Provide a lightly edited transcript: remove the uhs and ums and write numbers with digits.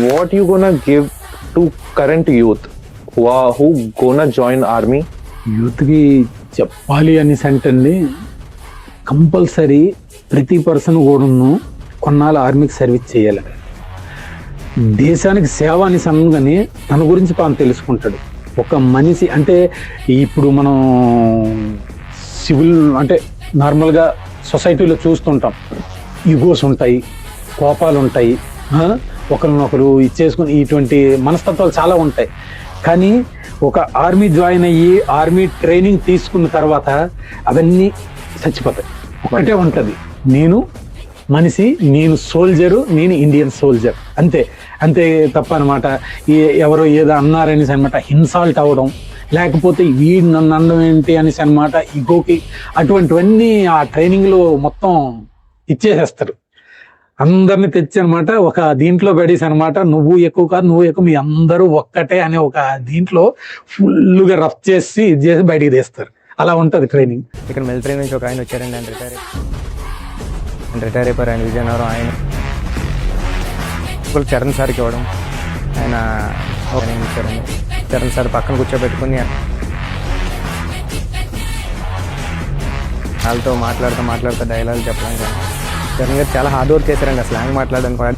what you gonna give to current youth who gonna join army? యూత్కి చెప్పాలి అనేసి అంటే కంపల్సరీ ప్రతి పర్సన్ కూడాను కొన్నాళ్ళు ఆర్మీకి సర్వీస్ చేయాలి. దేశానికి సేవ అని అనగానే తన గురించి తాను తెలుసుకుంటాడు. ఒక మనిషి అంటే ఇప్పుడు మనం సివిల్ అంటే నార్మల్గా సొసైటీలో చూస్తుంటాం, ఈగోస్ ఉంటాయి, కోపాలు ఉంటాయి, ఒకరినొకరు ఇచ్చేసుకుని ఇటువంటి మనస్తత్వాలు చాలా ఉంటాయి. కానీ ఒక ఆర్మీ జాయిన్ అయ్యి ఆర్మీ ట్రైనింగ్ తీసుకున్న తర్వాత అవన్నీ చచ్చిపోతాయి. ఒకటే ఉంటుంది, నేను మనిషి, నేను సోల్జరు, నేను ఇండియన్ సోల్జర్, అంతే అంతే తప్ప అనమాట. ఎవరో ఏదో అన్నారనేసి అనమాట ఇన్సాల్ట్ అవ్వడం, లేకపోతే వీడు నన్ను అనడం ఏంటి అనేసి అనమాట ఈగోకి, అటువంటివన్నీ ఆ ట్రైనింగ్లో మొత్తం ఇచ్చేసేస్తారు. అందరిని తెచ్చి అనమాట ఒక దీంట్లో పడేసి అనమాట, నువ్వు ఎక్కువ కాదు నువ్వు ఎక్కువ, మీ అందరూ ఒక్కటే అనే ఒక దీంట్లో ఫుల్గా రఫ్ చేసి ఇది చేసి బయటికి తీస్తారు. అలా ఉంటుంది ట్రైనింగ్. ఇక్కడ మిలిటరీ నుంచి ఒక ఆయన వచ్చారండి, ఆయన రిటైర్ అయిపోయారు. ఆయన విజయనగరం, ఆయన చరణ్ సార్కి ఇవ్వడం, ఆయన ఇచ్చారండి. చరణ్ సార్ పక్కన కూర్చోబెట్టుకుని వాళ్ళతో మాట్లాడుతూ డైలాగ్ చెప్పడం కానీ. చరణ్ గారు చాలా హార్డ్ వర్క్ చేశారండి. స్లాంగ్ మాట్లాడడానికి కూడా